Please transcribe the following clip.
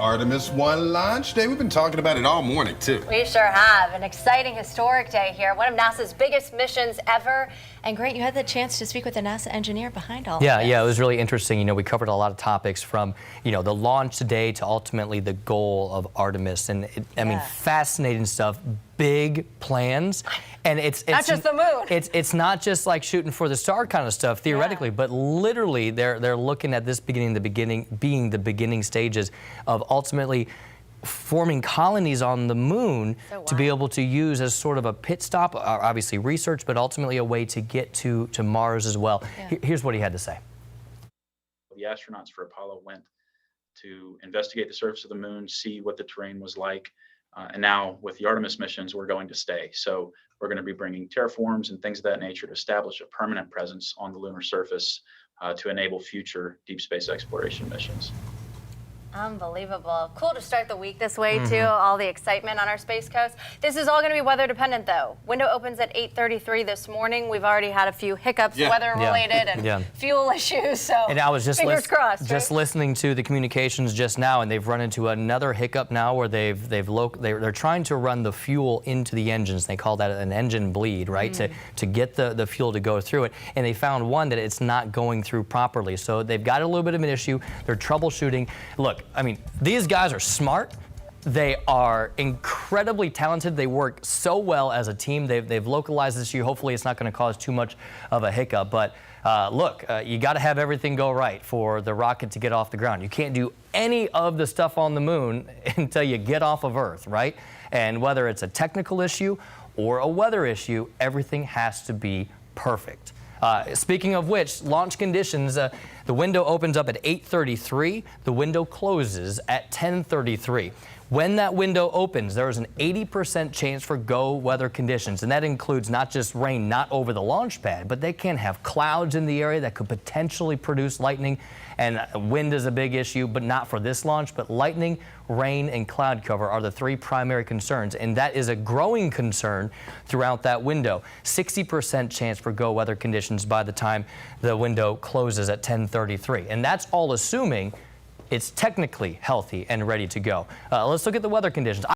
Artemis I launch day. We've been talking about it all morning, too. We sure have. An exciting, historic day here. One of NASA's biggest missions ever. And great, you had the chance to speak with the NASA engineer behind all of this. Yeah, it was really interesting. You know, we covered a lot of topics from, the launch today to ultimately the goal of Artemis. And I mean, fascinating stuff, big plans. And it's not just the moon. It's not just like shooting for the star kind of stuff theoretically, but literally they're looking at this being the beginning stages of ultimately forming colonies on the moon to be able to use as sort of a pit stop, obviously research, but ultimately a way to get to Mars as well. Here's what he had to say. The astronauts for Apollo went to investigate the surface of the moon, see what the terrain was like. And now with the Artemis missions, we're going to stay. So we're going to be bringing terraforms and things of that nature to establish a permanent presence on the lunar surface to enable future deep space exploration missions. Unbelievable. Cool to start the week this way, too. All the excitement on our Space Coast. This is all going to be weather dependent, though. Window opens at 8:33 this morning. We've already had a few hiccups, weather-related and fuel issues, so and I was just fingers crossed. Just listening to the communications just now, and they've run into another hiccup now where they're trying to run the fuel into the engines. They call that an engine bleed, right? To get the fuel to go through it. And they found one that it's not going through properly. So they've got a little bit of an issue. They're troubleshooting. Look, I mean, these guys are smart. They are incredibly talented. They work so well as a team. They've localized this issue. Hopefully it's not going to cause too much of a hiccup. But look, you got to have everything go right for the rocket to get off the ground. You can't do any of the stuff on the moon until you get off of Earth, right? And whether it's a technical issue or a weather issue, everything has to be perfect. Speaking of which, launch conditions, the window opens up at 8:33. The window closes at 10:33. When that window opens, there is an 80% chance for go weather conditions, and that includes not just rain not over the launch pad, but they can have clouds in the area that could potentially produce lightning, and wind is a big issue, but not for this launch. But lightning, rain, and cloud cover are the three primary concerns, and that is a growing concern throughout that window. 60% chance for go weather conditions by the time the window closes at 10:33, and that's all assuming it's technically healthy and ready to go. Let's look at the weather conditions.